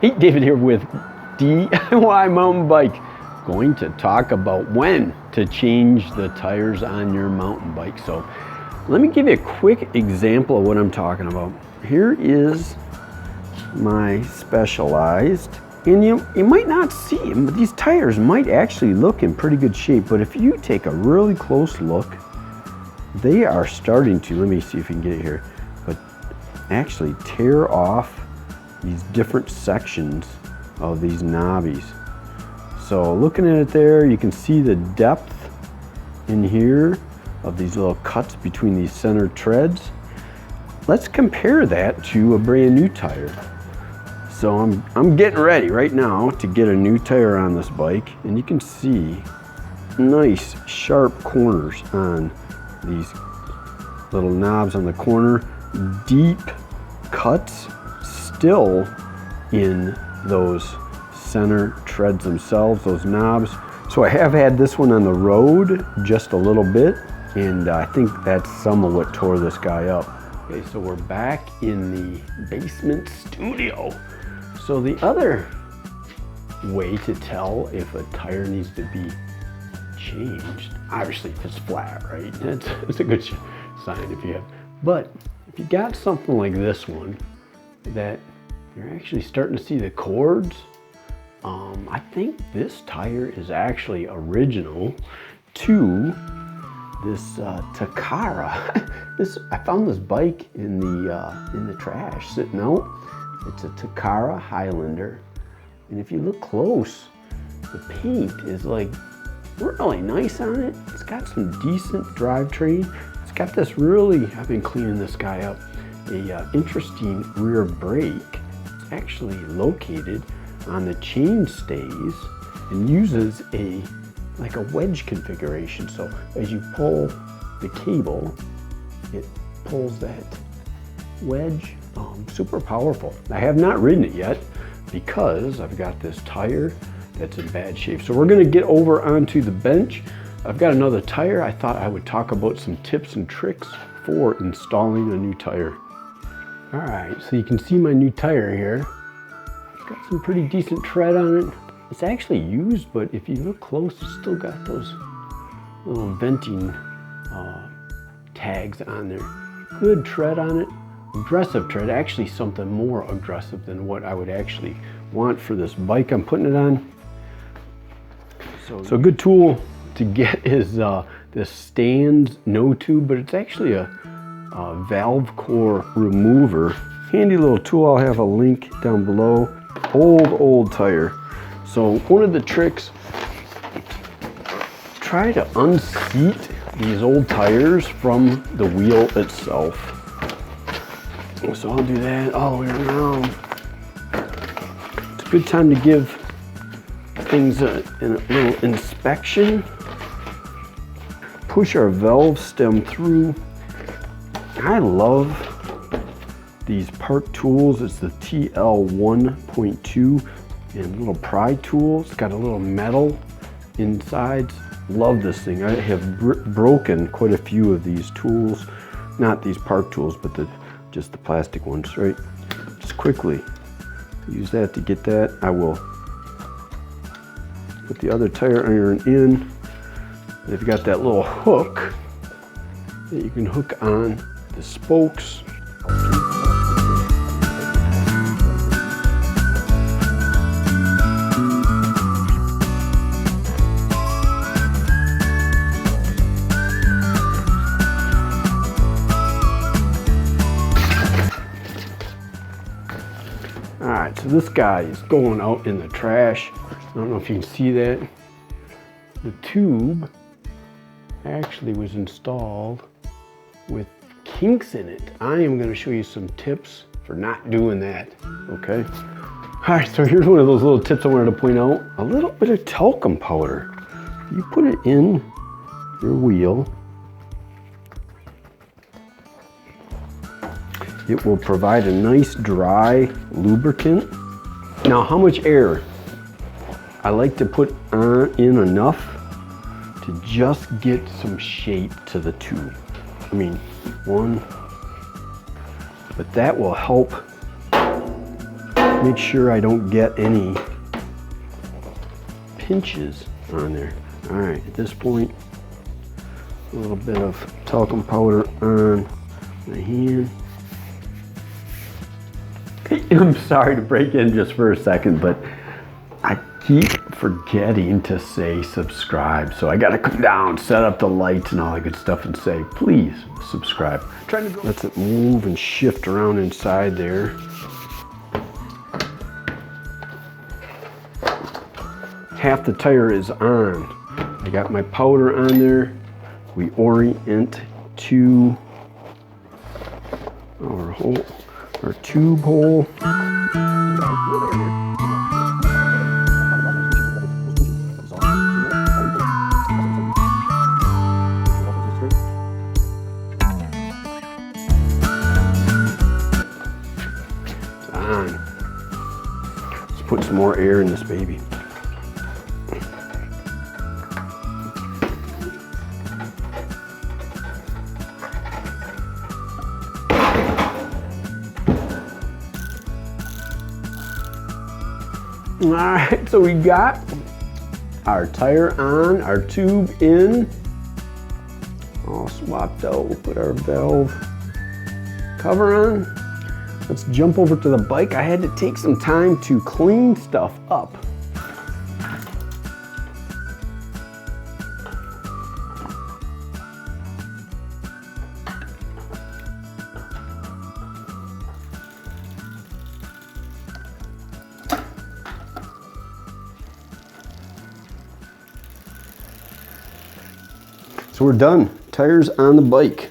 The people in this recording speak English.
Hey, David here with DIY Mountain Bike. Going to talk about when to change the tires on your mountain bike. So let me give you a quick example of what I'm talking about. Here is my Specialized, and you might not see them, but these tires might actually look in pretty good shape. But if you take a really close look, they are starting to, let me see if you can get it here, but actually tear off these different sections of these knobbies. So looking at it there, you can see the depth in here of these little cuts between these center treads. Let's compare that to a brand new tire. So I'm getting ready right now to get a new tire on this bike, and you can see nice sharp corners on these little knobs on the corner, deep cuts still in those center treads themselves, those knobs. So I have had this one on the road just a little bit, and I think that's some of what tore this guy up. Okay, so we're back in the basement studio. So the other way to tell if a tire needs to be changed, obviously if it's flat, right? That's a good sign if you have. But if you got something like this one that you're actually starting to see the cords, I think this tire is actually original to this Takara. I found this bike in the trash sitting out. It's a Takara Highlander, and if you look close, the paint is like really nice on it. It's got some decent drivetrain. It's got this really, I've been cleaning this guy up, a interesting rear brake. It's actually located on the chain stays and uses like a wedge configuration. So as you pull the cable, it pulls that wedge. Super powerful. I have not ridden it yet because I've got this tire that's in bad shape. So we're going to get over onto the bench. I've got another tire. I thought I would talk about some tips and tricks for installing a new tire. All right, so you can see my new tire here. It's got some pretty decent tread on it. It's actually used, but if you look close, it's still got those little venting tags on there. Good tread on it. Aggressive tread, actually something more aggressive than what I would actually want for this bike I'm putting it on. So a good tool to get is this Stan's No Tube, but it's actually a valve core remover. Handy little tool. I'll have a link down below. Old tire. So one of the tricks, try to unseat these old tires from the wheel itself. So I'll do that all the way around. It's a good time to give things a little inspection. Push our valve stem through. I love these Park tools. It's the TL 1.2 and little pry tool. It's got a little metal inside. Love this thing. I have broken quite a few of these tools. Not these Park tools, but just the plastic ones, right? Just quickly use that to get that. I will put the other tire iron in. They've got that little hook that you can hook on the spokes. All right, so this guy is going out in the trash. I don't know if you can see that. The tube actually was installed with kinks in it. I am going to show you some tips for not doing that, okay? All right, so here's one of those little tips I wanted to point out. A little bit of talcum powder. You put it in your wheel. It will provide a nice dry lubricant. Now, how much air? I like to put in enough to just get some shape to the tube. I mean, one, but that will help make sure I don't get any pinches on there. All right, at this point, a little bit of talcum powder on the hand. I'm sorry to break in just for a second, but I keep forgetting to say subscribe. So I gotta come down, set up the lights and all that good stuff and say, please subscribe. Trying to let it move and shift around inside there. Half the tire is on. I got my powder on there. We orient to our hole, our tube hole. It's on. Let's put some more air in this baby. All right, so we got our tire on, our tube in, all swapped out. We'll put our valve cover on. Let's jump over to the bike. I had to take some time to clean stuff up. So we're done. Tires on the bike.